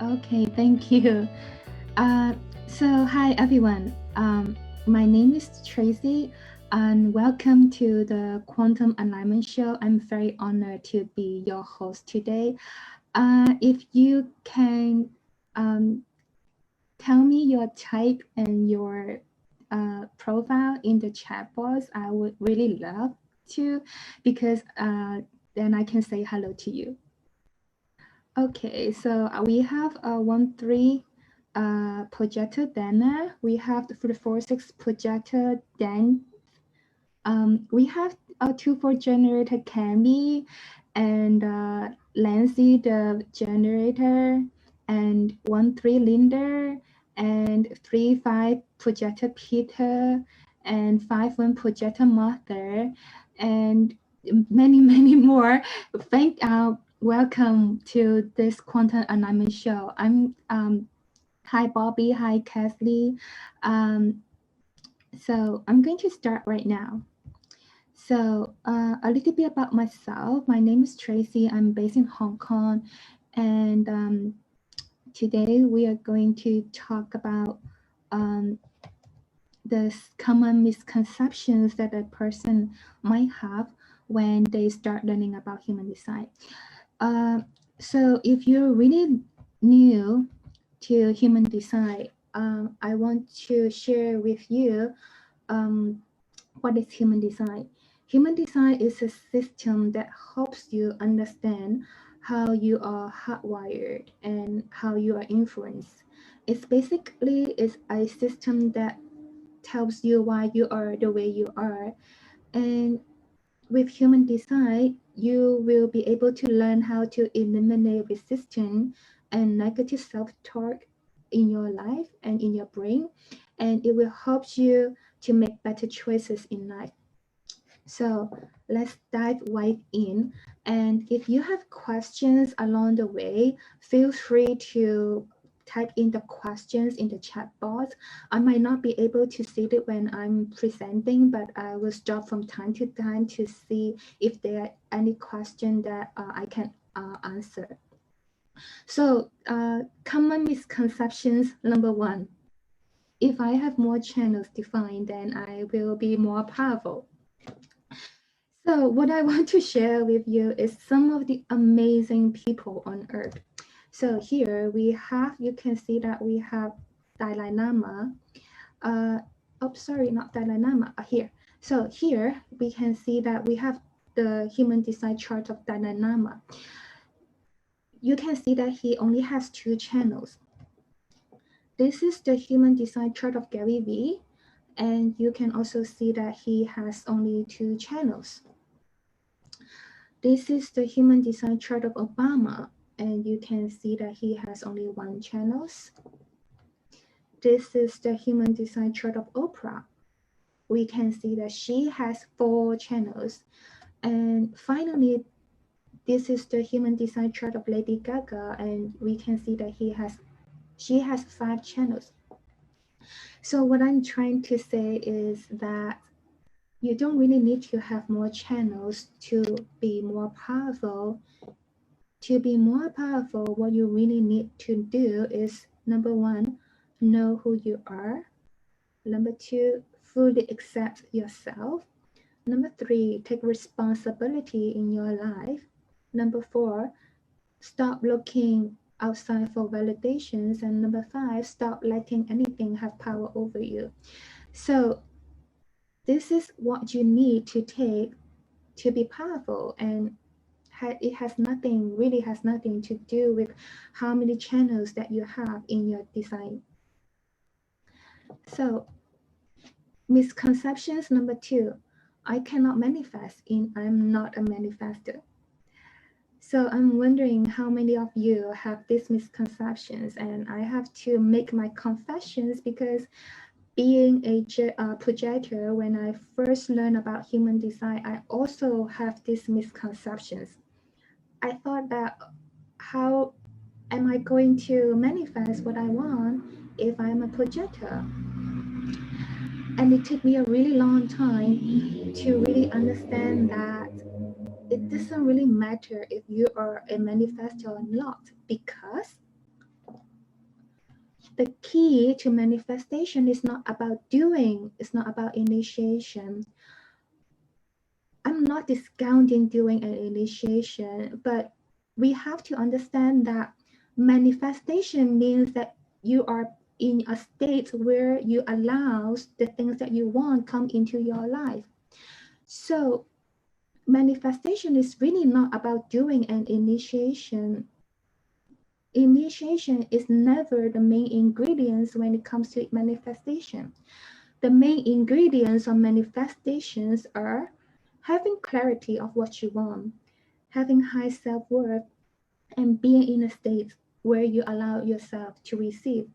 Okay, thank you. Uh, hi everyone. My name is Tracy, and welcome to the Quantum Alignment Show. I'm very honored to be your host today. If you can tell me your type and your profile in the chat box, I would really love to, because then I can say hello to you. Okay, so we have 1-3 projector Dana. We have the 4-6 projector Dan. We have a 2-4 generator Cami and Lancy the generator and 1-3 Linder and 3-5 projector Peter and 5-1 projector Martha and many more. Welcome to this Quantum Alignment Show. Hi Bobby, hi Kathleen. So I'm going to start right now. So a little bit about myself. My name is Tracy. I'm based in Hong Kong, and today we are going to talk about the common misconceptions that a person might have when they start learning about human design. So if you're really new to human design, I want to share with you what is human design. Human design is a system that helps you understand how you are hardwired and how you are influenced. It's basically is a system that tells you why you are the way you are. And with human design, you will be able to learn how to eliminate resistance and negative self-talk in your life and in your brain, and it will help you to make better choices in life. So let's dive right in. And if you have questions along the way, feel free to type in the questions in the chat box. I might not be able to see it when I'm presenting, but I will stop from time to time to see if there are any question that I can answer. So common misconceptions, number 1. If I have more channels defined, then I will be more powerful. So what I want to share with you is some of the amazing people on earth. So here we have, you can see that we have Dalai Lama. Sorry, not Dalai Lama, here. So here we can see that we have the human design chart of Dalai Lama. You can see that he only has 2 channels. This is the human design chart of Garyvee, and you can also see that he has only 2 channels. This is the human design chart of Obama, and you can see that he has only 1 channel. This is the human design chart of Oprah. We can see that she has 4 channels. And finally, this is the human design chart of Lady Gaga, and we can see that she has 5 channels. So what I'm trying to say is that you don't really need to have more channels to be more powerful. To be more powerful, what you really need to do is, number 1, know who you are. Number 2, fully accept yourself. Number 3, take responsibility in your life. Number 4, stop looking outside for validations. And number 5, stop letting anything have power over you. So this is what you need to take to be powerful, and it really has nothing to do with how many channels that you have in your design. So misconceptions number 2, I cannot manifest I'm not a manifestor. So I'm wondering how many of you have these misconceptions, and I have to make my confessions because being a projector, when I first learned about human design, I also have these misconceptions. I thought that how am I going to manifest what I want if I'm a projector? And it took me a really long time to really understand that it doesn't really matter if you are a manifestor or not, because the key to manifestation is not about doing, it's not about initiation. I'm not discounting doing an initiation, but we have to understand that manifestation means that you are in a state where you allow the things that you want come into your life. So manifestation is really not about doing an initiation. Initiation is never the main ingredients when it comes to manifestation. The main ingredients of manifestations are having clarity of what you want, having high self-worth, and being in a state where you allow yourself to receive.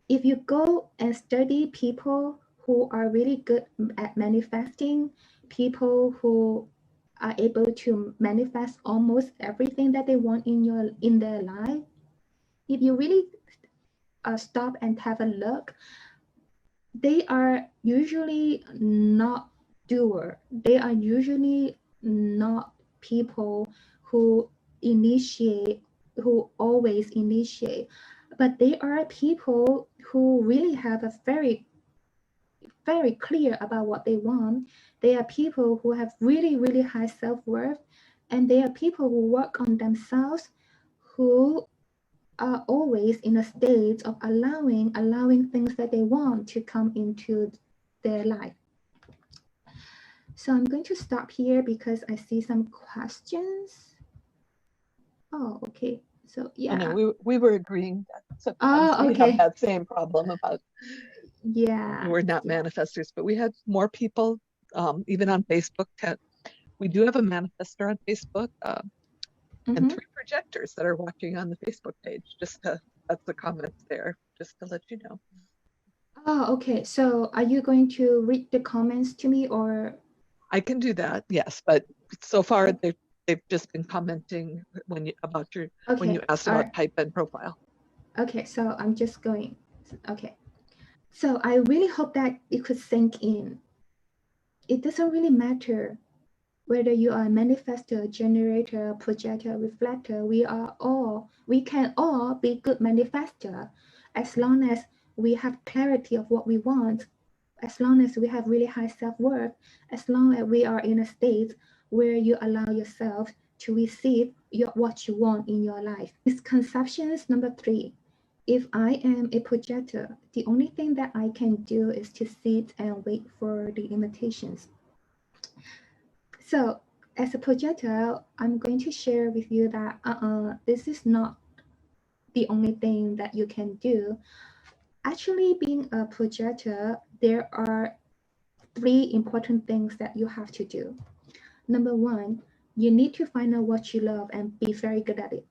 If you go and study people who are really good at manifesting, people who are able to manifest almost everything that they want in their life, if you really stop and have a look, they are usually not doer. They are usually not people who initiate, who always initiate, but they are people who really have a very clear about what they want. They are people who have really high self-worth, and they are people who work on themselves, who are always in a state of allowing things that they want to come into their life. So I'm going to stop here because I see some questions. Oh, okay. So yeah. I know we were agreeing that sometimes we have that same problem about we're not manifestors, but we had more people even on Facebook. We do have a manifestor on Facebook and 3 projectors that are watching on the Facebook page. That's the comments there, just to let you know. Oh, okay. So are you going to read the comments to me, or? I can do that, yes. But so far they've just been commenting when you asked about type and profile. Okay, so I'm just going. Okay. So I really hope that it could sink in. It doesn't really matter whether you are a manifestor, generator, projector, reflector. We can all be good manifestor as long as we have clarity of what we want, as long as we have really high self-worth, as long as we are in a state where you allow yourself to receive what you want in your life. Misconceptions number 3. If I am a projector, the only thing that I can do is to sit and wait for the invitations. So as a projector, I'm going to share with you that this is not the only thing that you can do. Actually, being a projector, there are 3 important things that you have to do. Number 1, you need to find out what you love and be very good at it.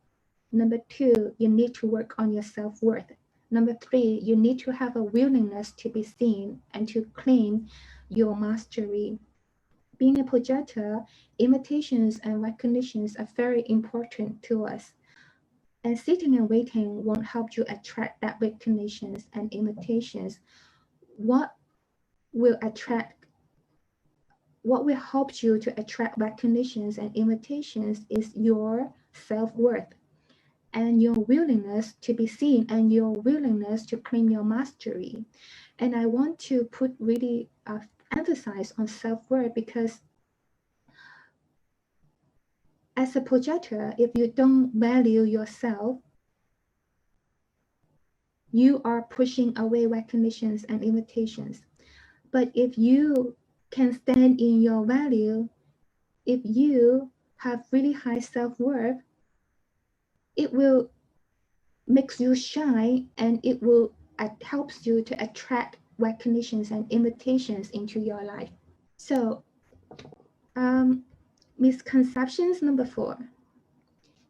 Number 2, you need to work on your self-worth. Number 3, you need to have a willingness to be seen and to claim your mastery. Being a projector, invitations and recognitions are very important to us. And sitting and waiting won't help you attract that recognitions and invitations. What will help you to attract recognitions and invitations is your self-worth and your willingness to be seen and your willingness to claim your mastery. And I want to put really emphasize on self-worth, because as a projector, if you don't value yourself, you are pushing away recognitions and invitations. But if you can stand in your value, if you have really high self-worth, it will make you shine, and it helps you to attract recognitions and invitations into your life. So misconceptions number 4.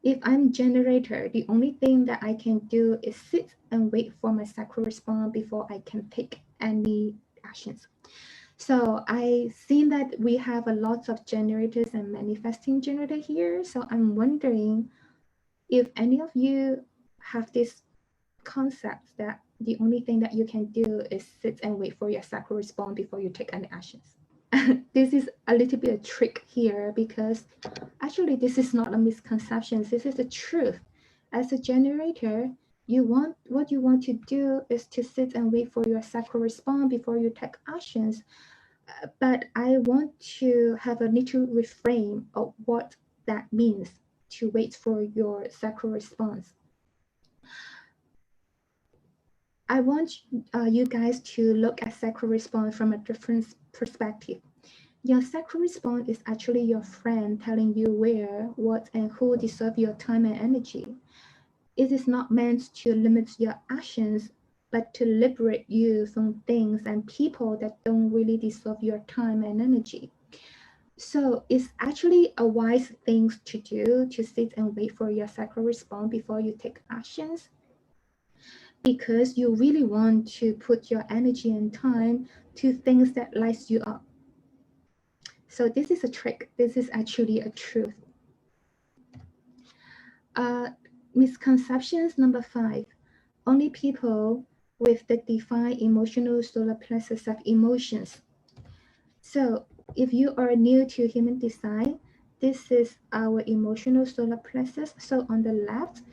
If I'm generator, the only thing that I can do is sit and wait for my sacral response before I can take any actions. So I seen that we have a lot of generators and manifesting generator here. So I'm wondering if any of you have this concept that the only thing that you can do is sit and wait for your sacral response before you take any actions. This is a little bit of trick here, because actually this is not a misconception. This is the truth. As a generator, what you want to do is to sit and wait for your sacral response before you take actions. But I want to have a little reframe of what that means to wait for your sacral response. I want you guys to look at sacral response from a different perspective. Your sacral response is actually your friend telling you where, what, and who deserve your time and energy. It is not meant to limit your actions, but to liberate you from things and people that don't really deserve your time and energy. So it's actually a wise thing to do to sit and wait for your sacral response before you take actions, because you really want to put your energy and time to things that lights you up. So this is a trick. This is actually a truth. Misconceptions number 5. Only people with the defined emotional solar plexus have emotions. So if you are new to human design, this is our emotional solar plexus. So on the left,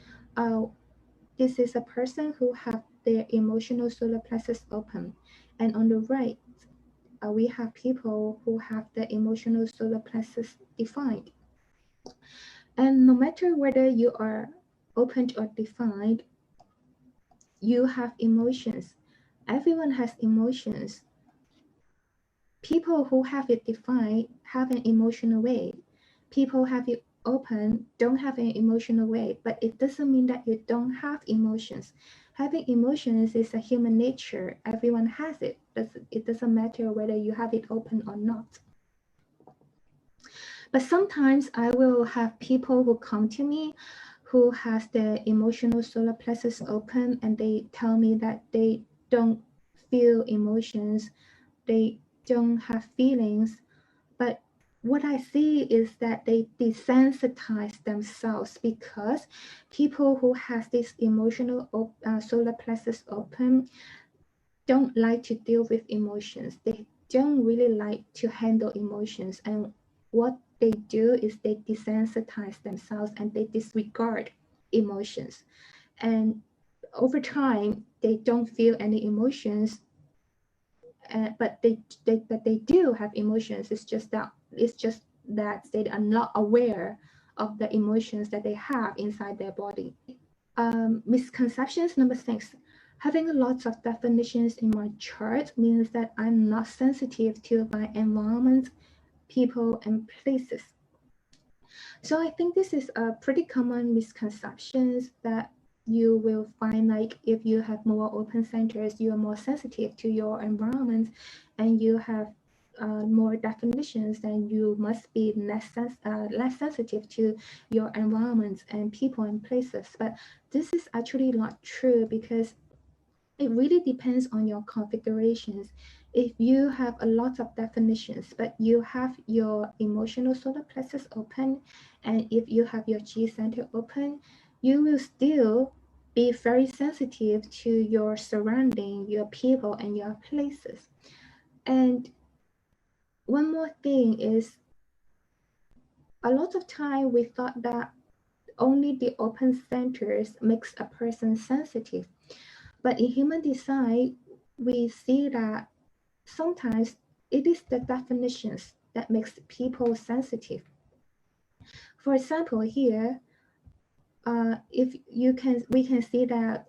this is a person who have their emotional solar plexus open. And on the right, we have people who have the emotional solar plexus defined. And no matter whether you are open or defined, you have emotions. Everyone has emotions. People who have it defined have an emotional wave. People have it open don't have an emotional wave, but it doesn't mean that you don't have emotions. Having emotions is a human nature. Everyone has it. It doesn't matter whether you have it open or not. But sometimes I will have people who come to me who has the emotional solar plexus open, and they tell me that they don't feel emotions, they don't have feelings. But what I see is that they desensitize themselves, because people who has this emotional solar plexus open don't like to deal with emotions. They don't really like to handle emotions, and what they do is they desensitize themselves and they disregard emotions. And over time, they don't feel any emotions, but they do have emotions. It's just that they are not aware of the emotions that they have inside their body. Misconceptions number 6. Having lots of definitions in my chart means that I'm not sensitive to my environment, people, and places. So I think this is a pretty common misconceptions that you will find. Like if you have more open centers, you are more sensitive to your environment, and you have more definitions, then you must be less sensitive to your environment and people and places. But this is actually not true, because it really depends on your configurations. If you have a lot of definitions, but you have your emotional solar plexus open, and if you have your G center open, you will still be very sensitive to your surrounding, your people, and your places. And one more thing is, a lot of time we thought that only the open centers makes a person sensitive. But in human design, we see that sometimes it is the definitions that makes people sensitive. For example, here, we can see that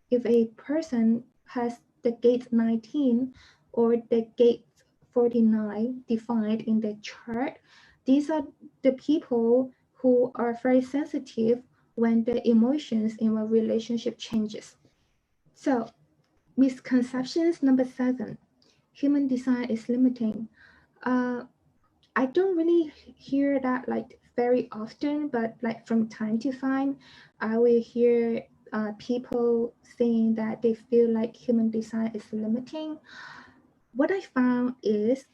if a person has the gate 19 or the gate 49 defined in the chart, these are the people who are very sensitive when the emotions in a relationship changes. So, misconceptions number 7. Human design is limiting. I don't really hear that like very often, but like from time to time, I will hear people saying that they feel like human design is limiting. What I found is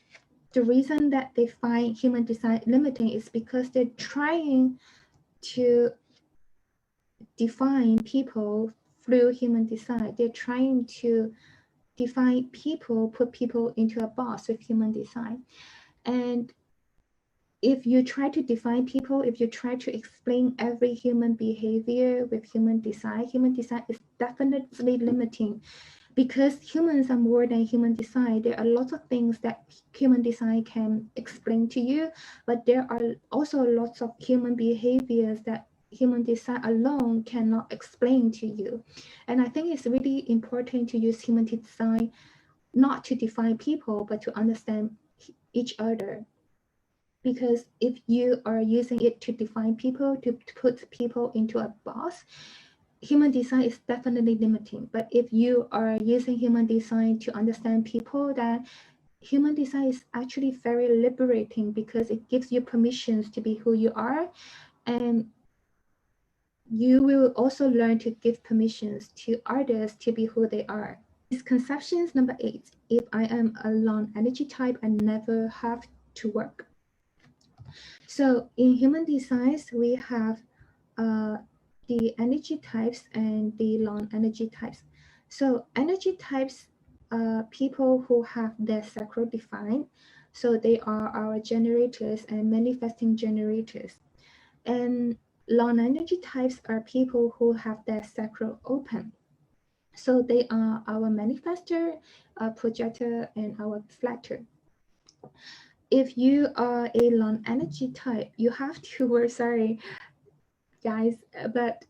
the reason that they find human design limiting is because they're trying to define people through human design. They're trying to define people, put people into a box with human design. And if you try to define people, if you try to explain every human behavior with human design is definitely limiting, because humans are more than human design. There are lots of things that human design can explain to you, but there are also lots of human behaviors that human design alone cannot explain to you. And I think it's really important to use human design not to define people, but to understand each other. Because if you are using it to define people, to put people into a box, human design is definitely limiting. But if you are using human design to understand people, then human design is actually very liberating, because it gives you permissions to be who you are, and you will also learn to give permissions to others to be who they are. Misconceptions number 8. If I am a lung energy type, I never have to work. So in human designs, we have the energy types and the non-energy types. So energy types are people who have their sacral defined. So they are our generators and manifesting generators. And non-energy types are people who have their sacral open. So they are our manifestor, our projector, and our reflector. If you are a non-energy type, you have to work, sorry guys, but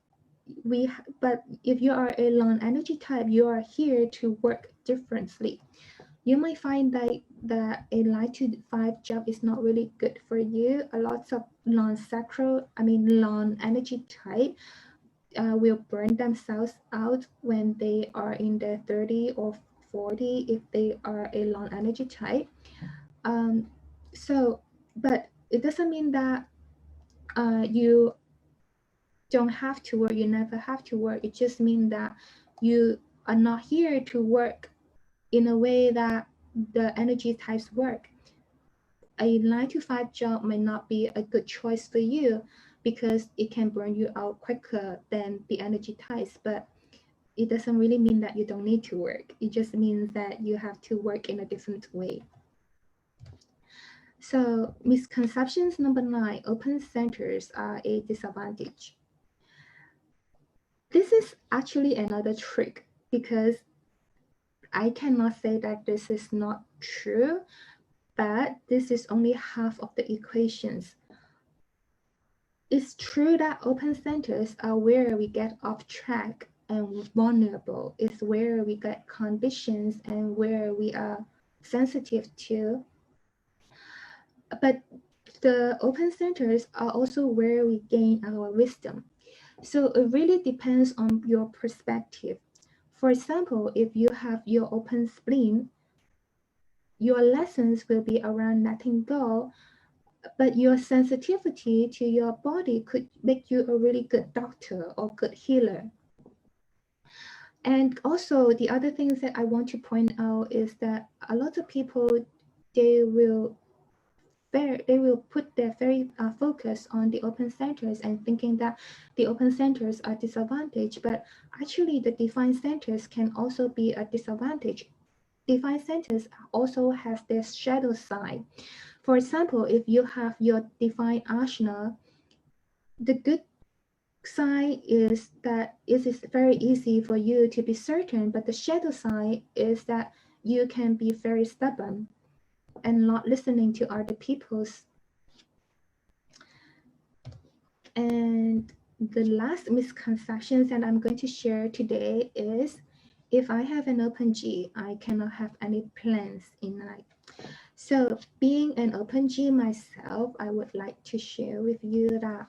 if you are a non-energy type, you are here to work differently. You might find that a 9 to 5 job is not really good for you. A lot of non-energy type will burn themselves out when they are in their 30 or 40 if they are a non-energy type. But it doesn't mean that you don't have to work, you never have to work. It just means that you are not here to work in a way that the energy types work. A 9 to 5 job may not be a good choice for you because it can burn you out quicker than the energy types, but it doesn't really mean that you don't need to work. It just means that you have to work in a different way. So misconceptions number 9, open centers are a disadvantage. This is actually another trick, because I cannot say that this is not true, but this is only half of the equations. It's true that open centers are where we get off track and vulnerable. It's where we get conditions and where we are sensitive to. But the open centers are also where we gain our wisdom. So it really depends on your perspective. For example, if you have your open spleen, your lessons will be around letting go, but your sensitivity to your body could make you a really good doctor or good healer. And also the other things that I want to point out is that a lot of people, they will put their very focus on the open centers and thinking that the open centers are disadvantaged, but actually the defined centers can also be a disadvantage. Defined centers also has their shadow side. For example, if you have your defined asana, the good side is that it is very easy for you to be certain, but the shadow side is that you can be very stubborn and not listening to other people's. And the last misconception that I'm going to share today is, if I have an open G, I cannot have any plans in life. So being an open G myself, I would like to share with you that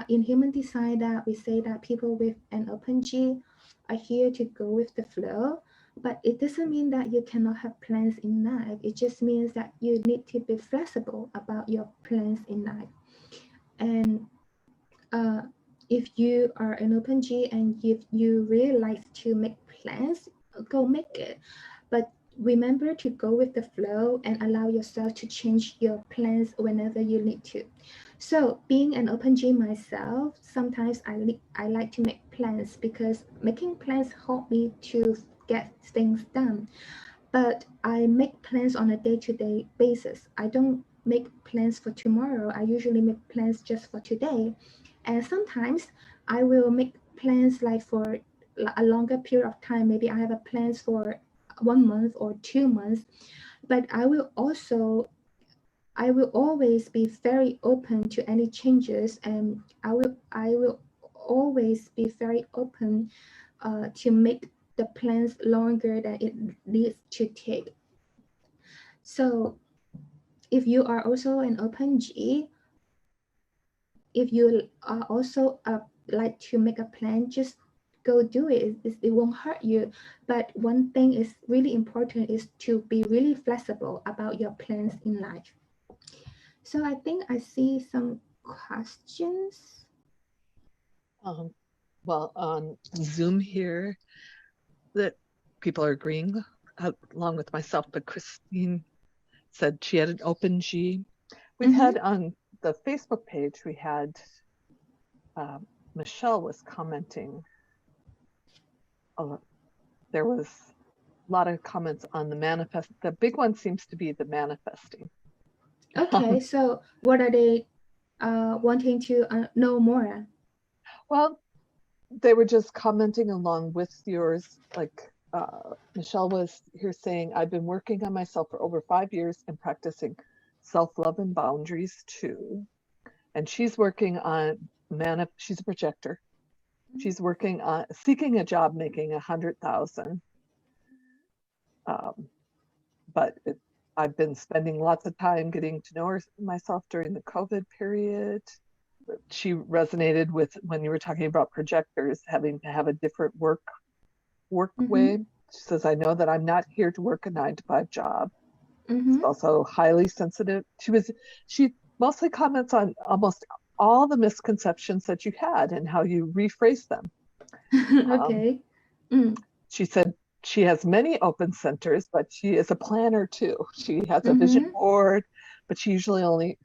in human design that we say that people with an open G are here to go with the flow, but it doesn't mean that you cannot have plans in life. It just means that you need to be flexible about your plans in life. And if you are an open G and if you really like to make plans, go make it. But remember to go with the flow and allow yourself to change your plans whenever you need to. So being an open G myself, sometimes I like to make plans because making plans help me to get things done. But I make plans on a day-to-day basis. I don't make plans for tomorrow. I usually make plans just for today. And sometimes I will make plans like for a longer period of time. Maybe I have a plans for 1 month or 2 months. But I will always be very open to any changes, and I will always be very open to make the plans longer than it needs to take. So if you are also an open G, if you are also like to make a plan, just go do it. It won't hurt you. But one thing is really important is to be really flexible about your plans in life. So I think I see some questions. Well, on Zoom here, that people are agreeing along with myself, but Christine said she had an open G. We've had on the Facebook page, we had Michelle was commenting. There was a lot of comments on the manifest. The big one seems to be the manifesting. Okay, so what are they wanting to know more? Well, they were just commenting along with yours. Like Michelle was here saying, I've been working on myself for over 5 years and practicing self-love and boundaries too. And she's working on she's a projector. She's working on seeking a job making 100,000. But I've been spending lots of time getting to know myself during the COVID period. She resonated with when you were talking about projectors having to have a different work way. She says, I know that I'm not here to work a 9-to-5 job. She's also highly sensitive. She mostly comments on almost all the misconceptions that you had and how you rephrase them. Okay. She said she has many open centers, but she is a planner too. She has a vision board, but she usually only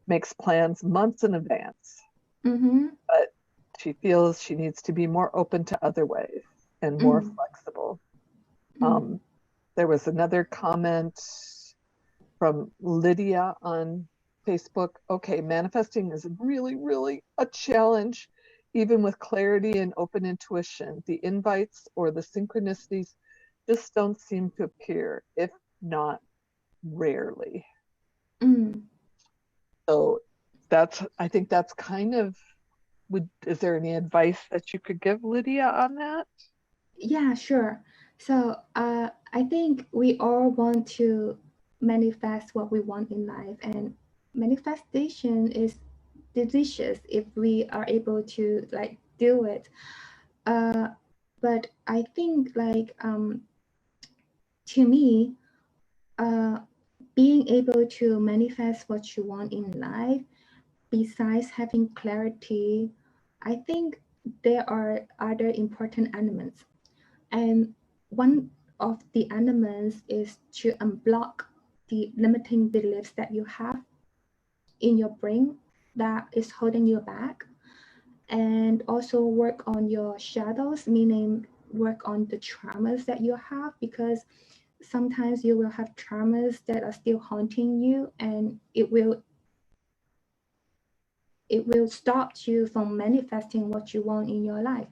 makes plans months in advance. But she feels she needs to be more open to other ways and more flexible. There was another comment from Lydia on Facebook. Okay, manifesting is really, really a challenge, even with clarity and open intuition. The invites or the synchronicities just don't seem to appear, if not rarely. So I think that's kind of, is there any advice that you could give Lydia on that? Yeah, sure. So I think we all want to manifest what we want in life, and manifestation is delicious if we are able to like do it. But I think like to me, being able to manifest what you want in life, besides having clarity, I think there are other important elements. And one of the elements is to unblock the limiting beliefs that you have in your brain that is holding you back, and also work on your shadows, meaning work on the traumas that you have, because sometimes you will have traumas that are still haunting you, and it will stop you from manifesting what you want in your life.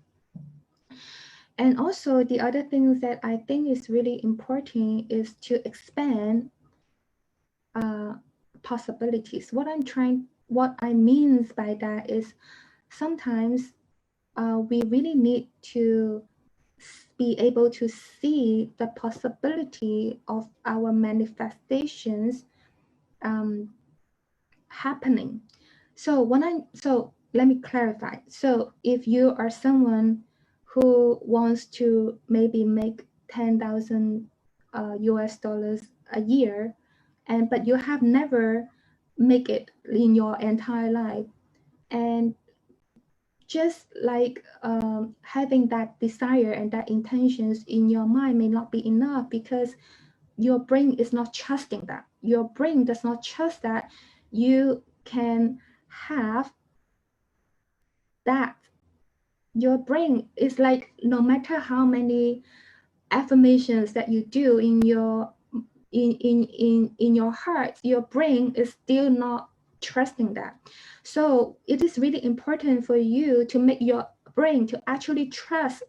And also the other things that I think is really important is to expand possibilities. What I mean by that is sometimes we really need to be able to see the possibility of our manifestations happening. So let me clarify. So if you are someone who wants to maybe make 10,000 US dollars a year, but you have never make it in your entire life, and just like having that desire and that intentions in your mind may not be enough, because your brain is not trusting that. Your brain does not trust that you can have that. Your brain is like, no matter how many affirmations that you do in your in your heart, your brain is still not trusting that. So it is really important for you to make your brain to actually trust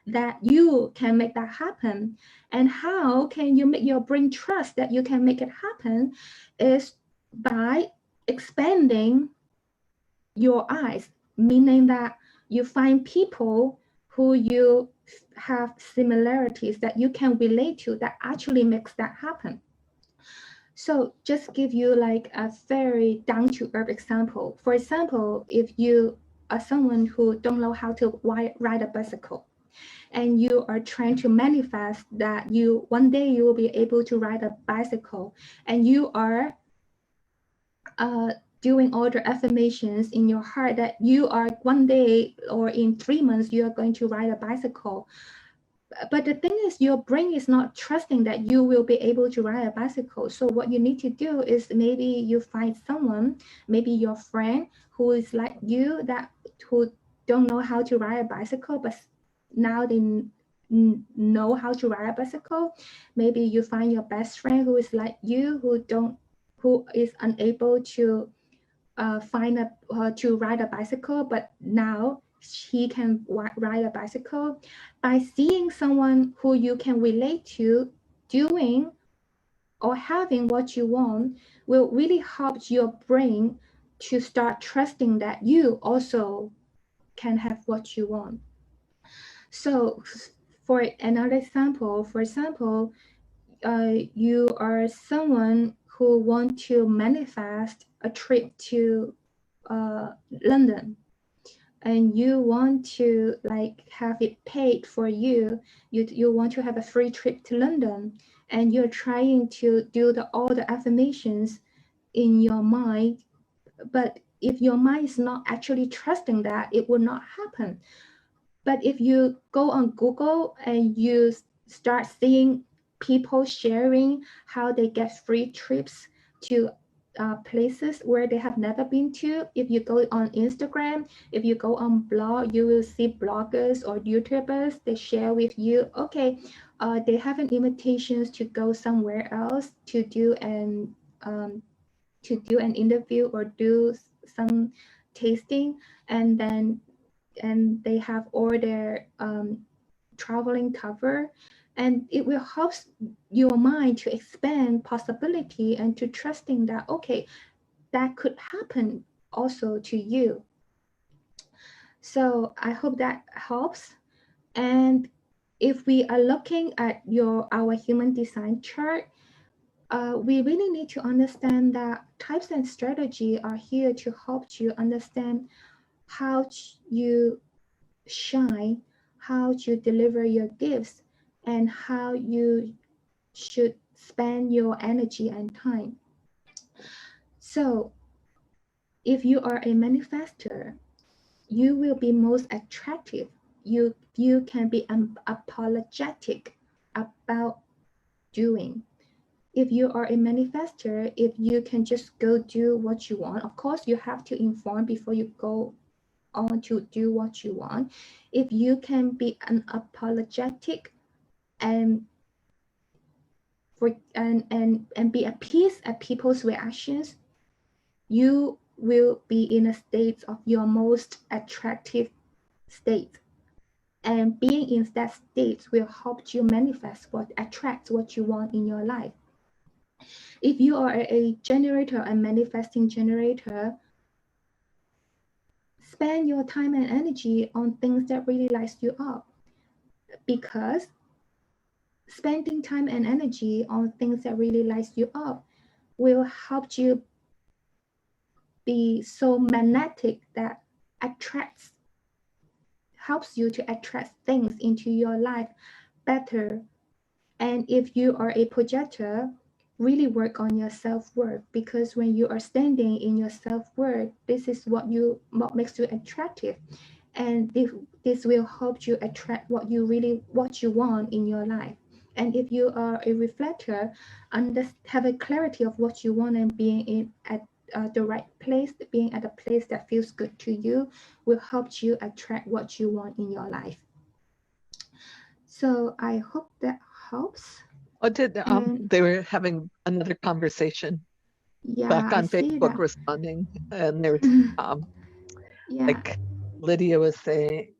that you can make that happen. And how can you make your brain trust that you can make it happen is by expanding your eyes, meaning that you find people who you have similarities that you can relate to that actually makes that happen. So just give you like a very down to earth example. For example, if you are someone who don't know how to ride a bicycle, and you are trying to manifest that you one day you will be able to ride a bicycle, and you are doing all the affirmations in your heart that you are one day or in 3 months you are going to ride a bicycle. But the thing is, your brain is not trusting that you will be able to ride a bicycle. So what you need to do is maybe you find someone, maybe your friend who is like you, that who don't know how to ride a bicycle, but now they know how to ride a bicycle. Maybe you find your best friend who is like you, who is unable to to ride a bicycle, but now he can ride a bicycle. By seeing someone who you can relate to doing or having what you want will really help your brain to start trusting that you also can have what you want. So for another example, for example, you are someone who want to manifest a trip to London, and you want to like have it paid for you. You want to have a free trip to London, and you're trying to do all the affirmations in your mind, but if your mind is not actually trusting that, it will not happen. But if you go on Google and you start seeing people sharing how they get free trips to places where they have never been to, if you go on Instagram, if you go on blog, you will see bloggers or YouTubers, they share with you, okay, they have an invitations to go somewhere else to do an interview or do some tasting, and they have all their traveling cover, and it will help your mind to expand possibility and to trusting that, okay, that could happen also to you. So I hope that helps. And if we are looking at our human design chart, we really need to understand that types and strategy are here to help you understand how you shine, how to deliver your gifts, and how you should spend your energy and time. So if you are a manifestor, you will be most attractive. You can be apologetic about doing. If you are a manifestor, if you can just go do what you want, of course you have to inform before you go on to do what you want. If you can be unapologetic and be at peace at people's reactions, you will be in a state of your most attractive state. And being in that state will help you manifest attract what you want in your life. If you are a generator, a manifesting generator, spend your time and energy on things that really lights you up, because spending time and energy on things that really lights you up will help you be so magnetic that helps you to attract things into your life better. And if you are a projector, really work on your self-worth, because when you are standing in your self-worth, this is what makes you attractive, and this will help you attract what you want in your life. And if you are a reflector, have a clarity of what you want, and being at the right place, being at a place that feels good to you, will help you attract what you want in your life. So I hope that helps. They were having another conversation back on Facebook responding, and there was like Lydia was saying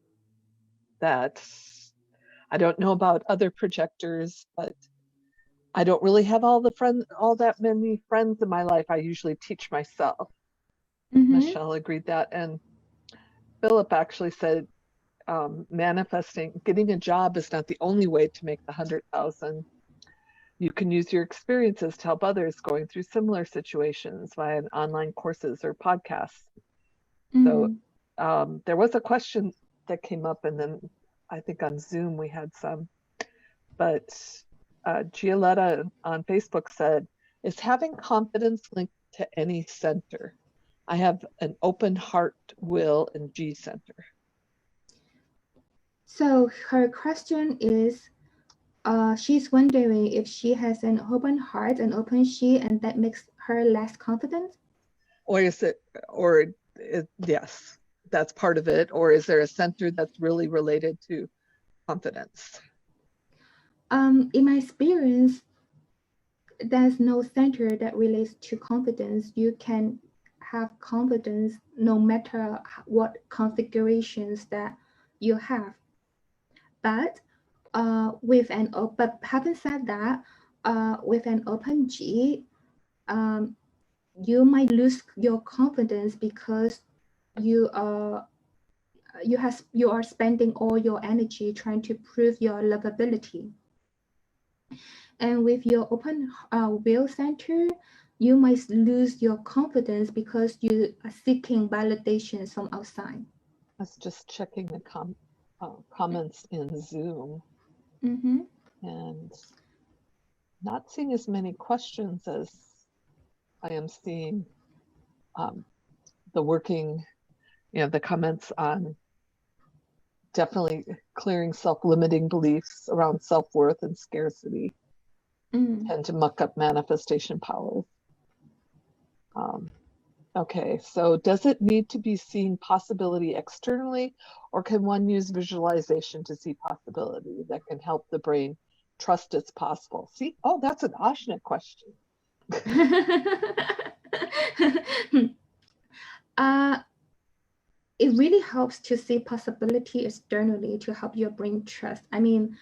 that I don't know about other projectors, but I don't really have all that many friends in my life. I usually teach myself. Michelle agreed that, and Philip actually said manifesting, getting a job is not the only way to make the 100,000. You can use your experiences to help others going through similar situations via online courses or podcasts. So there was a question that came up, and then I think on Zoom we had some, but Gioletta on Facebook said, is having confidence linked to any center? I have an open heart, will, and G center. So her question is, she's wondering if she has an open heart and open G, and that makes her less confident? Yes, that's part of it. Or is there a center that's really related to confidence? In my experience, there's no center that relates to confidence. You can have confidence no matter what configurations that you have. But having said that, with an open G, you might lose your confidence because you are spending all your energy trying to prove your lovability. And with your open will center, you might lose your confidence because you are seeking validation from outside. I was just checking the comments in Zoom, and not seeing as many questions as I am seeing the comments on definitely clearing self-limiting beliefs around self-worth and scarcity tend to muck up manifestation powers. Okay, so does it need to be seeing possibility externally, or can one use visualization to see possibility that can help the brain trust it's possible? See, that's an Ashna question. It really helps to see possibility externally to help your brain trust. I mean,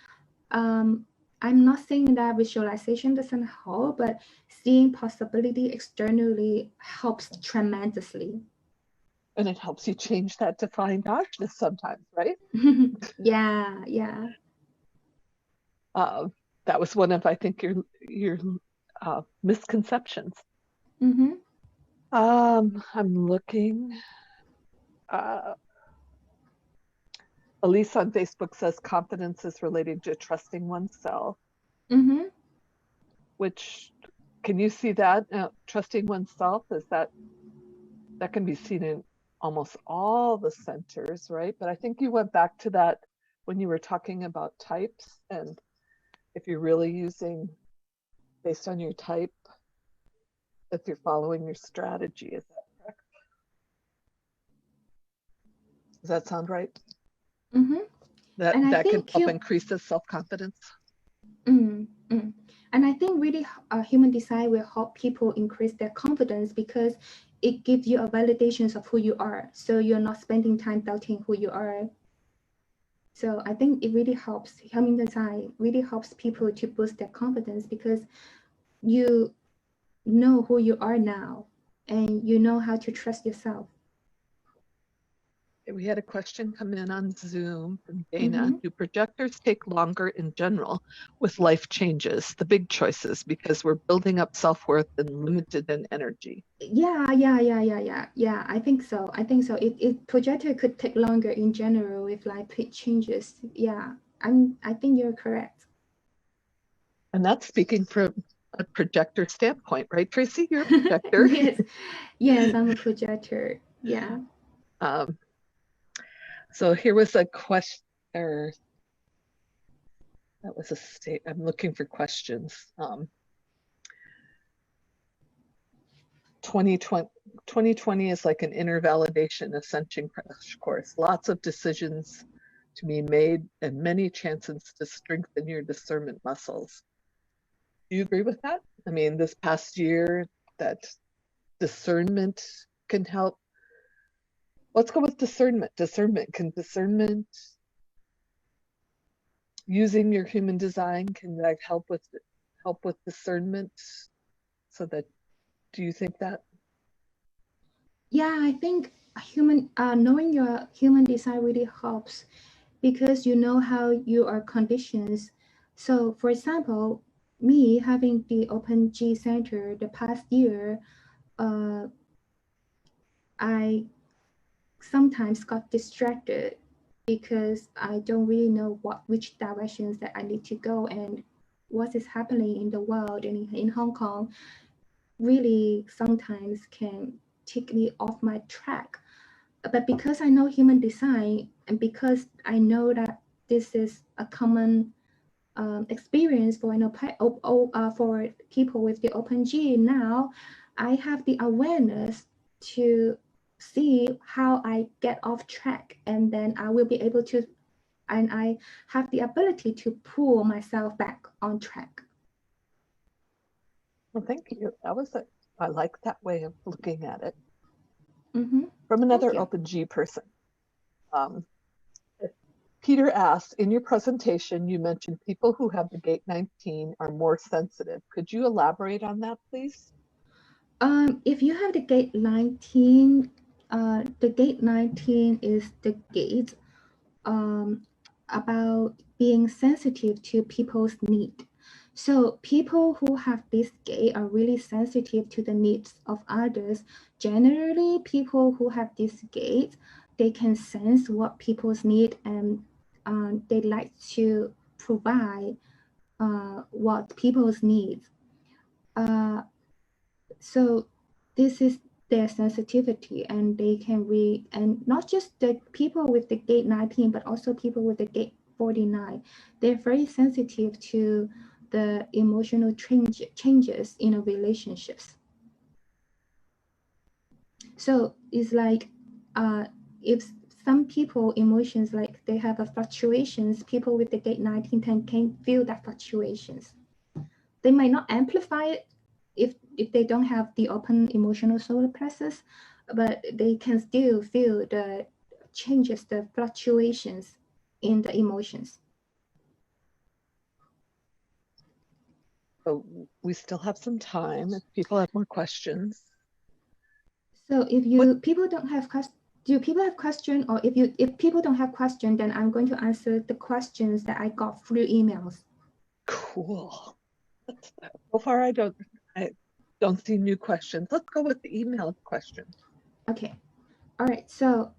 I'm not saying that visualization doesn't help, but seeing possibility externally helps tremendously. And it helps you change that defined darkness sometimes, right? Yeah. That was one of, I think, your misconceptions. I'm looking. Elise on Facebook says confidence is related to trusting oneself. Which, can you see that? Trusting oneself, that can be seen in almost all the centers, right? But I think you went back to that when you were talking about types, and if you're really using based on your type, if you're following your strategy, is that correct? Does that sound right? That can help increase the self-confidence. And I think really human design will help people increase their confidence because it gives you a validation of who you are. So you're not spending time doubting who you are. So I think it really helps. Human design really helps people to boost their confidence because you know who you are now and you know how to trust yourself. We had a question come in on Zoom from Dana. Do projectors take longer in general with life changes, the big choices, because we're building up self-worth and limited in energy? Yeah. I think so. It projector could take longer in general with life changes. Yeah, I think you're correct. And that's speaking from a projector standpoint, right, Tracy? You're a projector. Yes, I'm a projector. Yeah. So here was a question, that was a state. I'm looking for questions. 2020 is like an inner validation ascension crash course. Lots of decisions to be made and many chances to strengthen your discernment muscles. Do you agree with that? I mean, this past year, that discernment can help. Let's go with discernment. Can discernment, using your human design, can that help with discernment? So that, do you think that? Yeah, I think knowing your human design really helps, because you know how you are conditioned. So, for example, me having the Open G Center the past year, I sometimes got distracted because I don't really know which directions that I need to go, and what is happening in the world and in Hong Kong really sometimes can take me off my track. But because I know human design, and because I know that this is a common experience for for people with the Open G, now I have the awareness to see how I get off track, and then I will be able to, and I have the ability to pull myself back on track. Well, thank you. I like that way of looking at it. Mm-hmm. From another Open G person. Peter asked, in your presentation, you mentioned people who have the gate 19 are more sensitive. Could you elaborate on that, please? If you have the gate 19, the gate 19 is the gate about being sensitive to people's need. So people who have this gate are really sensitive to the needs of others. Generally, people who have this gate, they can sense what people's need, and they like to provide what people's needs. So this is their sensitivity, and they can read, and not just the people with the gate 19, but also people with the gate 49. They're very sensitive to the emotional changes in a relationships. So it's like if some people emotions, like they have a fluctuations, people with the gate 19 can feel that fluctuations. They might not amplify it if they don't have the open emotional solar plexus, but they can still feel the changes, the fluctuations in the emotions. So we still have some time if people have more questions. So if people don't have questions, do people have questions? Or if people don't have questions, then I'm going to answer the questions that I got through emails. Cool. So far, I don't see new questions. Let's go with the email question. Okay. All right. So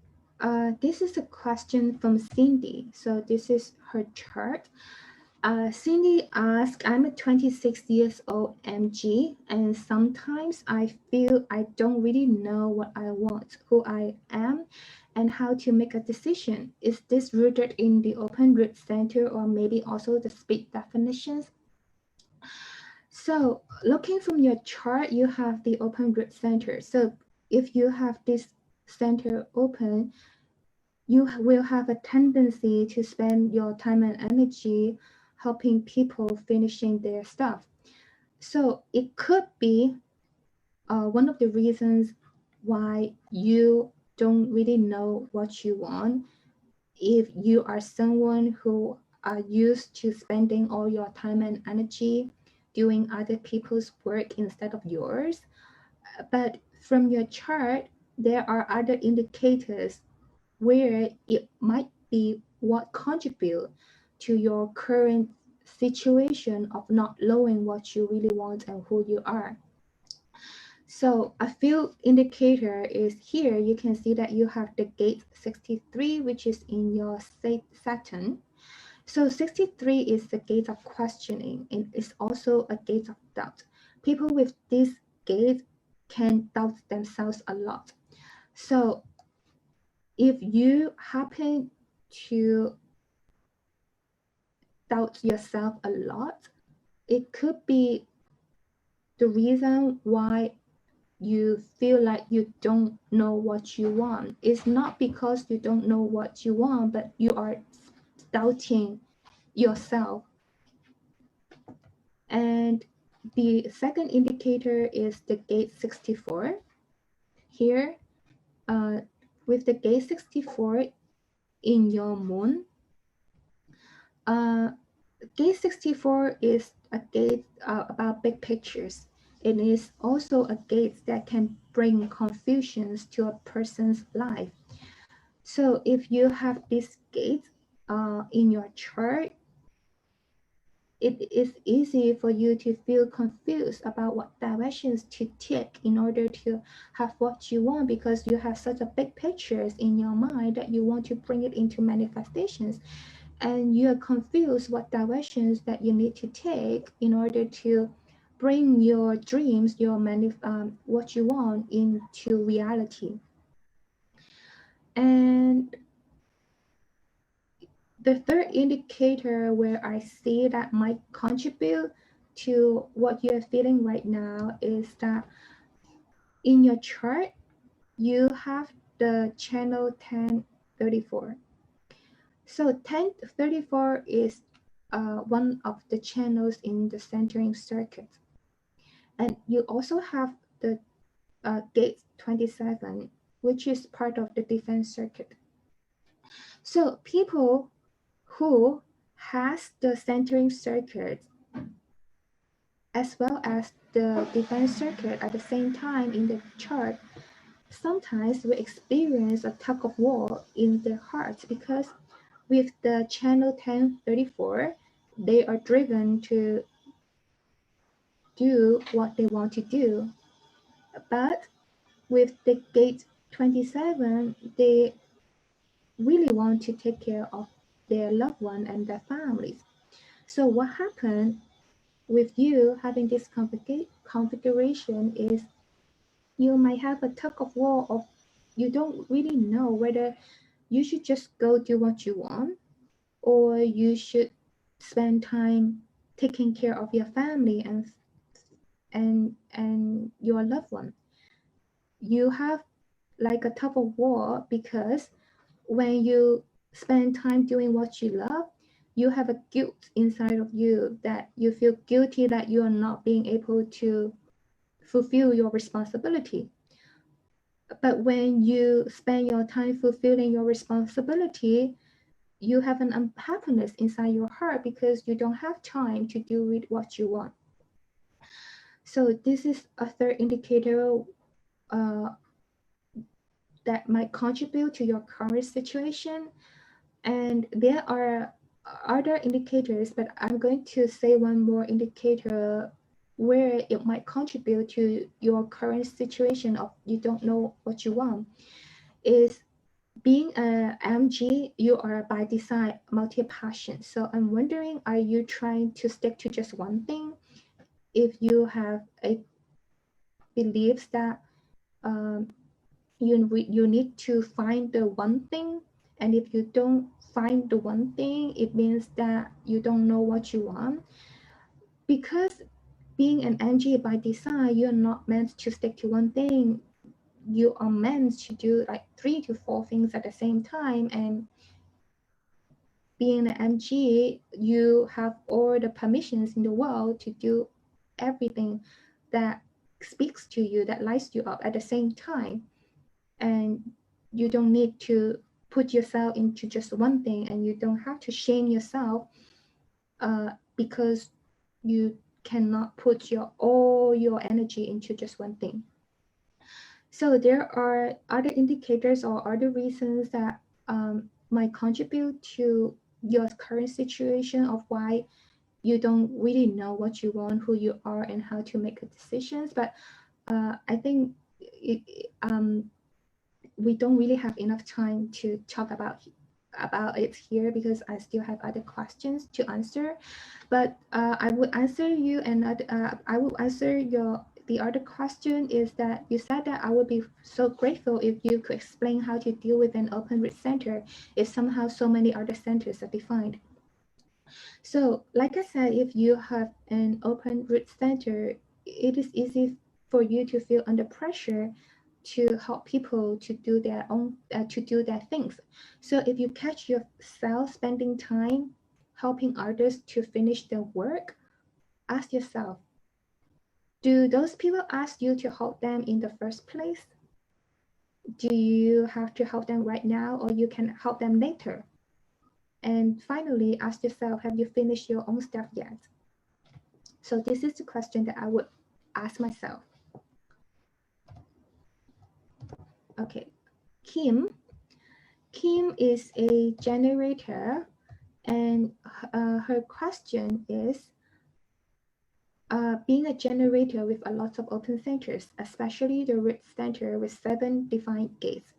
this is a question from Cindy. So this is her chart. Cindy asked, I'm a 26 years old MG, and sometimes I feel I don't really know what I want, who I am, and how to make a decision. Is this rooted in the open root center, or maybe also the speed definitions? So looking from your chart, you have the open root center. So if you have this center open, you will have a tendency to spend your time and energy helping people finishing their stuff. So it could be one of the reasons why you don't really know what you want. If you are someone who are used to spending all your time and energy doing other people's work instead of yours, but from your chart, there are other indicators where it might be what contribute to your current situation of not knowing what you really want and who you are. So a few indicator is here. You can see that you have the gate 63, which is in your Saturn. So 63 is the gate of questioning, and it's also a gate of doubt. People with this gate can doubt themselves a lot. So if you happen to doubt yourself a lot, it could be the reason why you feel like you don't know what you want. It's not because you don't know what you want, but you are doubting yourself. And The second indicator is the gate 64. Here, with the gate 64 in your moon, gate 64 is a gate about big pictures. It is also a gate that can bring confusions to a person's life. So if you have this gate in your chart, it is easy for you to feel confused about what directions to take in order to have what you want, because you have such a big pictures in your mind that you want to bring it into manifestations, and you're confused what directions that you need to take in order to bring your dreams, what you want into reality. And the third indicator where I see that might contribute to what you're feeling right now is that in your chart, you have the channel 1034. So 1034 is one of the channels in the centering circuit. And you also have the gate 27, which is part of the defense circuit. So people who has the centering circuit as well as the defense circuit at the same time in the chart, sometimes we experience a tug of war in their hearts, because with the channel 1034, they are driven to do what they want to do. But with the gate 27, they really want to take care of their loved one and their families. So what happened with you having this configuration is you might have a tug of war of, you don't really know whether you should just go do what you want, or you should spend time taking care of your family and your loved one. You have like a tug of war, because when you spend time doing what you love, you have a guilt inside of you that you feel guilty that you are not being able to fulfill your responsibility. But when you spend your time fulfilling your responsibility, you have an unhappiness inside your heart because you don't have time to do with what you want. So this is a third indicator that might contribute to your current situation. And there are other indicators, but I'm going to say one more indicator where it might contribute to your current situation of you don't know what you want, is being a MG, you are by design multi-passion. So I'm wondering, are you trying to stick to just one thing? If you have a beliefs that you need to find the one thing, and if you don't find the one thing, it means that you don't know what you want. Because being an MG by design, you're not meant to stick to one thing. You are meant to do like 3 to 4 things at the same time. And being an MG, you have all the permissions in the world to do everything that speaks to you, that lights you up at the same time. And you don't need to put yourself into just one thing, and you don't have to shame yourself because you cannot put all your energy into just one thing. So there are other indicators or other reasons that might contribute to your current situation of why you don't really know what you want, who you are, and how to make decisions. But I think we don't really have enough time to talk about it here, because I still have other questions to answer. But I would answer you, and I will answer the other question is that you said that I would be so grateful if you could explain how to deal with an open root center if somehow so many other centers are defined. So like I said, if you have an open root center, it is easy for you to feel under pressure to help people to do their own to do their things. So if you catch yourself spending time helping others to finish their work, ask yourself, Do those people ask you to help them in the first place? Do you have to help them right now, or you can help them later? And finally, ask yourself, have you finished your own stuff yet? So this is the question that I would ask myself. Okay, Kim is a generator, and her question is, being a generator with a lot of open centers, especially the root center with 7 defined gates.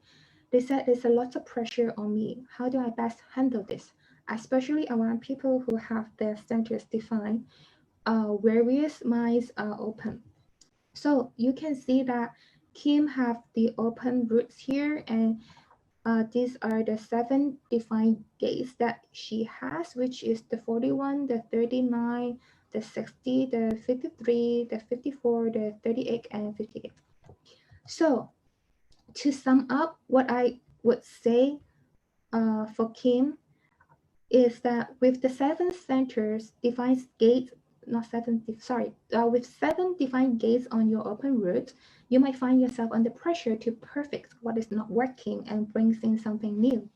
They said there's a lot of pressure on me. How do I best handle this? Especially around people who have their centers defined, various minds are open. So you can see that Kim have the open roots here, and these are the 7 defined gates that she has, which is the 41, the 39, the 60, the 53, the 54, the 38, and 58. So to sum up, what I would say for Kim is that with the 7 centers defined gates, not 7, sorry, with 7 defined gates on your open route, you might find yourself under pressure to perfect what is not working and brings in something new.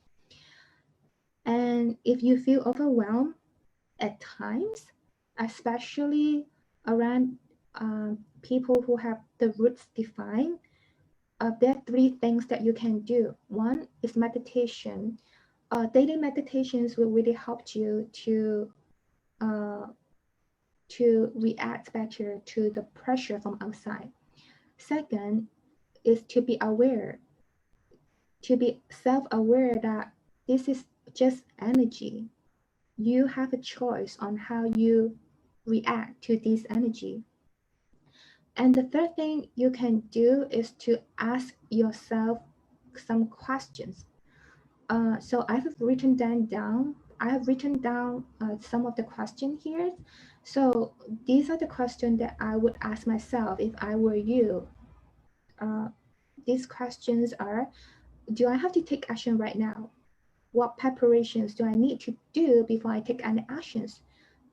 And if you feel overwhelmed at times, especially around people who have the roots defined, there are 3 things that you can do. One is meditation. Daily meditations will really help you to react better to the pressure from outside. Second is to be aware, to be self-aware that this is just energy. You have a choice on how you react to this energy. And the third thing you can do is to ask yourself some questions. So I have written them down. I have written down some of the questions here. So these are the questions that I would ask myself if I were you. These questions are, do I have to take action right now? What preparations do I need to do before I take any actions?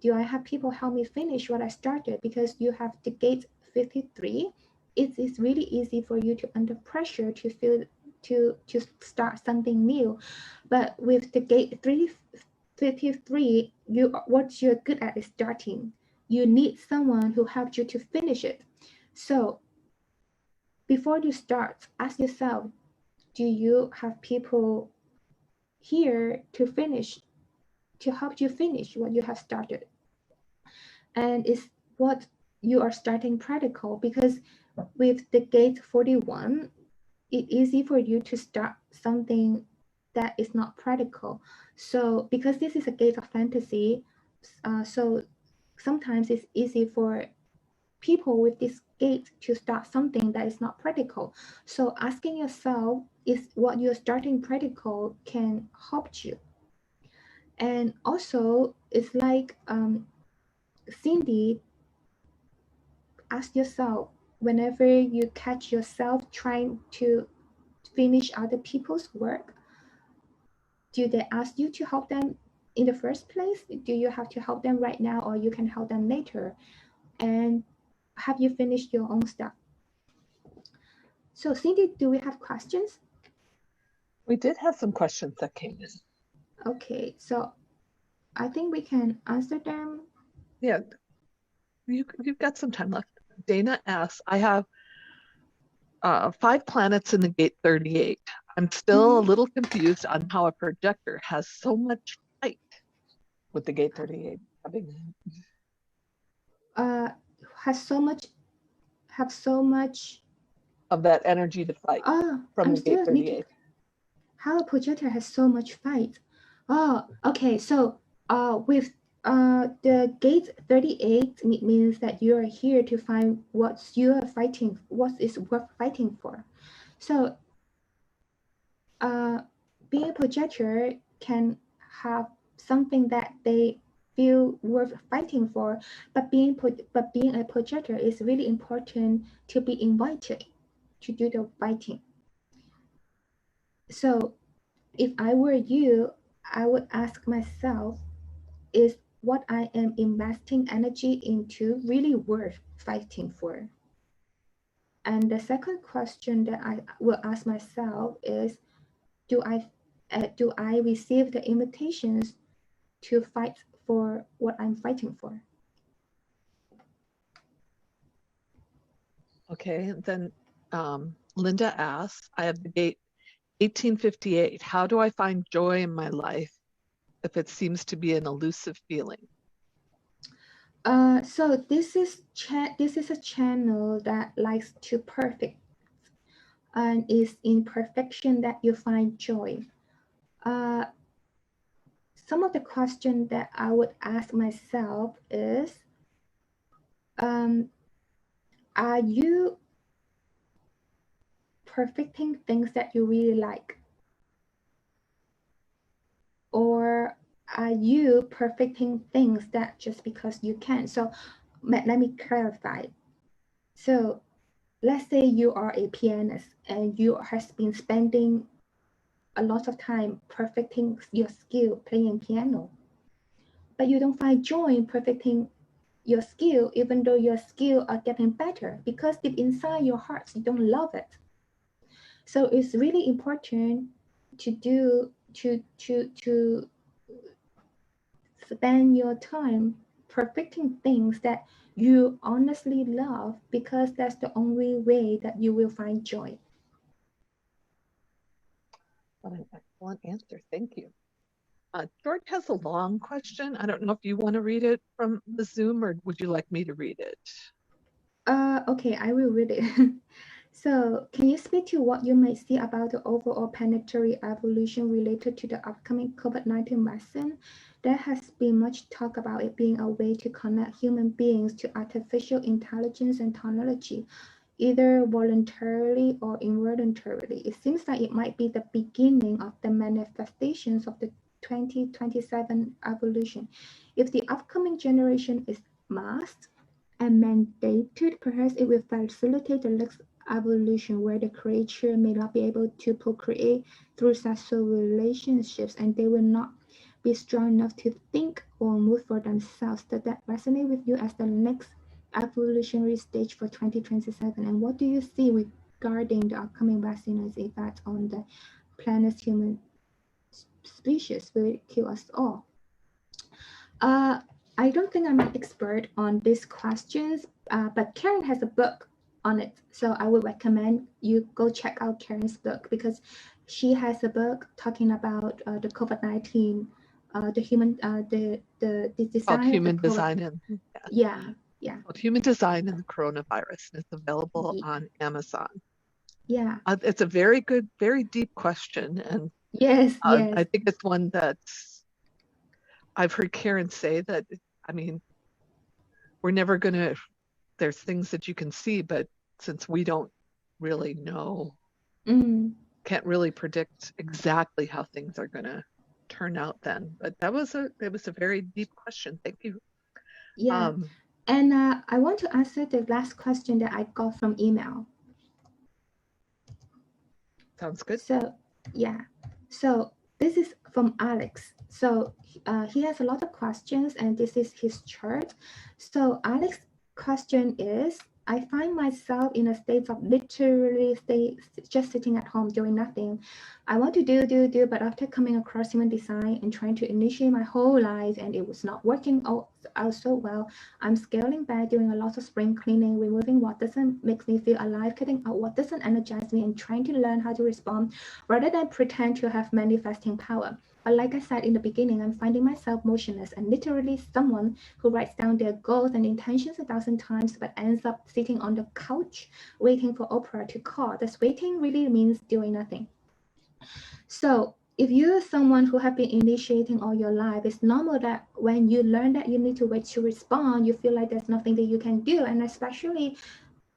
Do I have people help me finish what I started? Because you have the gate 53, it is really easy for you to under pressure to feel to start something new. But with the gate 353, what you're good at is starting. You need someone who helps you to finish it. So before you start, ask yourself, do you have people here to finish, to help you finish what you have started? And is what you are starting practical? Because with the gate 41, it's easy for you to start something that is not practical. So because this is a gate of fantasy, so sometimes it's easy for people with this gate to start something that is not practical. So asking yourself, is what you're starting practical can help you? And also, it's like Cindy, ask yourself, whenever you catch yourself trying to finish other people's work, do they ask you to help them in the first place? Do you have to help them right now, or you can help them later? And have you finished your own stuff? So Cindy, do we have questions? We did have some questions that came in. Okay, so I think we can answer them. Yeah, you've got some time left. Dana asks, I have 5 planets in the gate 38. I'm still a little confused on how a projector has so much fight with the gate 38 having have so much of that energy to fight from the gate 38. How a projector has so much fight. Oh, okay. So with the gate 38 means that you are here to find what you are fighting, what is worth fighting for. So being a projector can have something that they feel worth fighting for, but being a projector is really important to be invited to do the fighting. So if I were you, I would ask myself, is what I am investing energy into really worth fighting for? And the second question that I will ask myself is, do I receive the invitations to fight for what I'm fighting for? Okay, then Linda asks, I have the date 1858. How do I find joy in my life if it seems to be an elusive feeling? So this is a channel that likes to perfect, and is in perfection that you find joy. Uh, some of the questions that I would ask myself is, are you perfecting things that you really like? Or are you perfecting things that just because you can? So let me clarify. So let's say you are a pianist and you has been spending a lot of time perfecting your skill playing piano, but you don't find joy in perfecting your skill, even though your skill are getting better, because deep inside your heart you don't love it. So it's really important to do to spend your time perfecting things that you honestly love, because that's the only way that you will find joy. What an excellent answer. Thank you. George has a long question. I don't know if you want to read it from the Zoom, or would you like me to read it? Okay, I will read it. So, can you speak to what you may see about the overall planetary evolution related to the upcoming COVID-19 vaccine? There has been much talk about it being a way to connect human beings to artificial intelligence and technology, either voluntarily or involuntarily. It seems like it might be the beginning of the manifestations of the 2027 evolution. If the upcoming generation is masked and mandated, perhaps it will facilitate the next evolution where the creature may not be able to procreate through sexual relationships, and they will not be strong enough to think or move for themselves. Does that resonate with you as the next evolutionary stage for 2027? And what do you see regarding the upcoming vaccine's effect on the planet's human species? Will it kill us all? Uh, I don't think I'm an expert on these questions, but Karen has a book on it. So I would recommend you go check out Karen's book, because she has a book talking about the COVID-19, the human, the design Called Human of the Design COVID. and Yeah. called Human Design and the Coronavirus, and it's available on Amazon. Yeah. It's a very good, very deep question, and Yes. I think it's one that I've heard Karen say that, I mean, we're never going to, there's things that you can see, but since we don't really know, can't really predict exactly how things are going to turn out then. But it was a very deep question. Thank you. Yeah. And I want to answer the last question that I got from email. Sounds good. So, yeah. So this is from Alex. So he has a lot of questions, and this is his chart. So Alex's question is, I find myself in a state of literally just sitting at home doing nothing. I want to do, but after coming across human design and trying to initiate my whole life, and it was not working out so well, I'm scaling back, doing a lot of spring cleaning, removing what doesn't make me feel alive, cutting out what doesn't energize me, and trying to learn how to respond rather than pretend to have manifesting power. But like I said in the beginning, I'm finding myself motionless and literally someone who writes down their goals and intentions 1,000 times but ends up sitting on the couch waiting for Oprah to call. Does waiting really means doing nothing? So if you're someone who have been initiating all your life, it's normal that when you learn that you need to wait to respond, you feel like there's nothing that you can do. And especially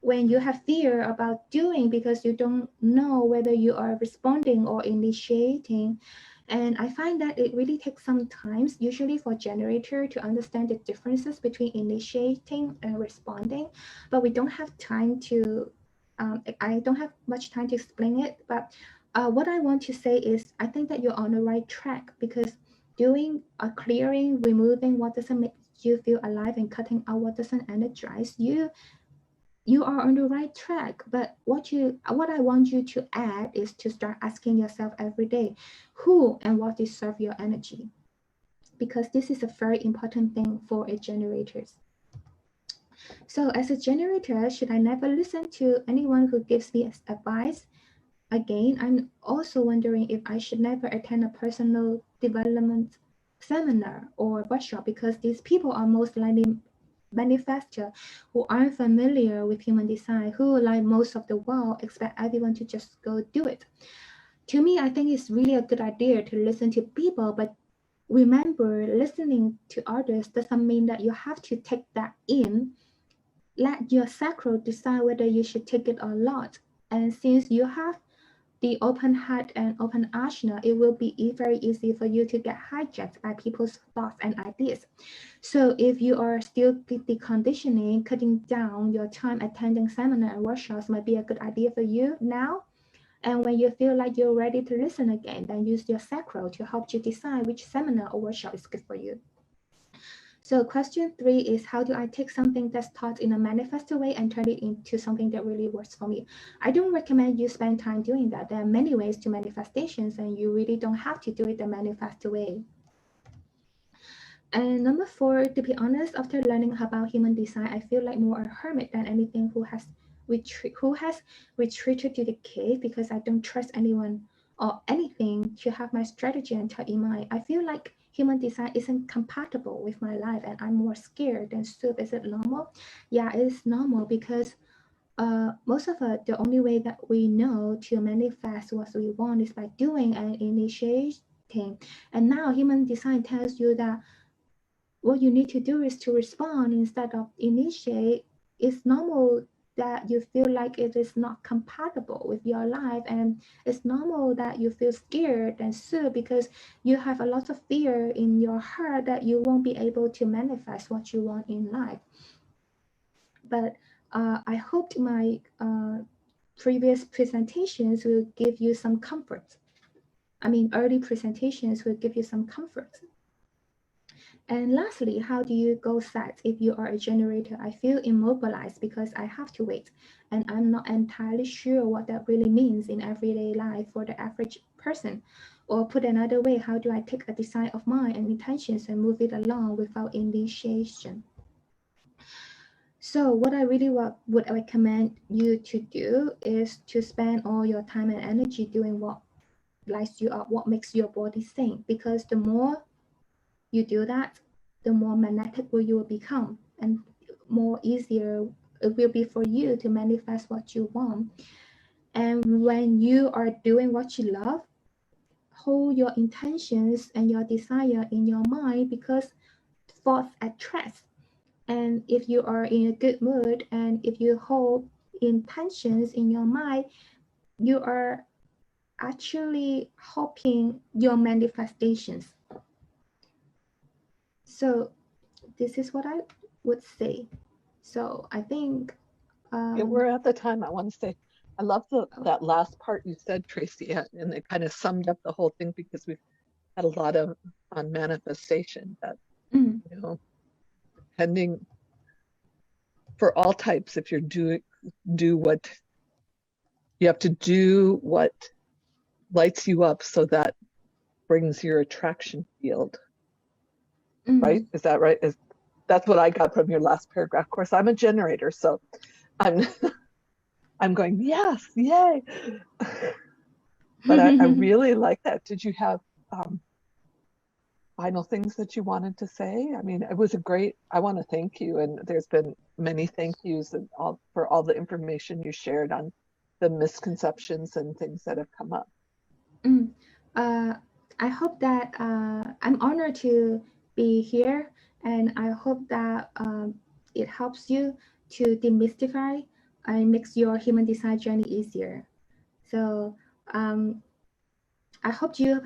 when you have fear about doing because you don't know whether you are responding or initiating. And I find that it really takes some time, usually for generator, to understand the differences between initiating and responding. But we don't have time to, I don't have much time to explain it. But what I want to say is, I think that you're on the right track, because doing a clearing, removing what doesn't make you feel alive and cutting out what doesn't energize you, you are on the right track. But what I want you to add is to start asking yourself every day, who and what deserve your energy? Because this is a very important thing for a generators. So as a generator, should I never listen to anyone who gives me advice? Again, I'm also wondering if I should never attend a personal development seminar or workshop, because these people are most likely manifestors who aren't familiar with human design, who, like most of the world, expect everyone to just go do it. To me, I think it's really a good idea to listen to people, but remember, listening to others doesn't mean that you have to take that in. Let your sacral decide whether you should take it or not. And since you have the open heart and open ajna, it will be very easy for you to get hijacked by people's thoughts and ideas. So if you are still deconditioning, cutting down your time attending seminar and workshops might be a good idea for you now. And when you feel like you're ready to listen again, then use your sacral to help you decide which seminar or workshop is good for you. So question 3 is, how do I take something that's taught in a manifestor way and turn it into something that really works for me? I don't recommend you spend time doing that. There are many ways to manifestations, and you really don't have to do it the manifestor way. And number 4, to be honest, after learning about human design, I feel like more a hermit than anything who has retreated to the cave, because I don't trust anyone or anything to have my strategy and thought in mind. I feel like human design isn't compatible with my life, and I'm more scared than soup. Is it normal? Yeah, it is normal, because most of us, the only way that we know to manifest what we want is by doing and initiating. And now human design tells you that what you need to do is to respond instead of initiate. It's normal that you feel like it is not compatible with your life, and it's normal that you feel scared and so, because you have a lot of fear in your heart that you won't be able to manifest what you want in life. But I hope my previous presentations will give you some comfort. I mean, early presentations will give you some comfort. And lastly, how do you go set if you are a generator? I feel immobilized because I have to wait, and I'm not entirely sure what that really means in everyday life for the average person. Or put another way, how do I take a design of mine and intentions and move it along without initiation? So what I really would recommend you to do is to spend all your time and energy doing what lights you up, what makes your body sing, because the more you do that, the more magnetic you will become, and more easier it will be for you to manifest what you want. And when you are doing what you love, hold your intentions and your desire in your mind, because thoughts attract. And if you are in a good mood and if you hold intentions in your mind, you are actually hoping your manifestations. So this is what I would say. So I think we're at the time. I want to say, I love that last part you said, Tracy, and it kind of summed up the whole thing, because we've had a lot on manifestation that, you know, depending for all types, if you're do what you have to do, what lights you up, so that brings your attraction field. Right? Is that right? That's what I got from your last paragraph. Of course, I'm a generator, so I'm going, yes, yay. But I really like that. Did you have final things that you wanted to say? I mean, it was I want to thank you. And there's been many thank yous and for all the information you shared on the misconceptions and things that have come up. I hope that I'm honored to be here, and I hope that it helps you to demystify and makes your human design journey easier. So I hope you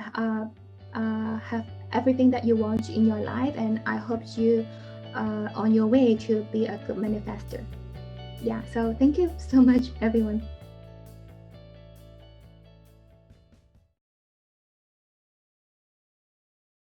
have everything that you want in your life, and I hope you on your way to be a good manifestor. Yeah, so thank you so much, everyone.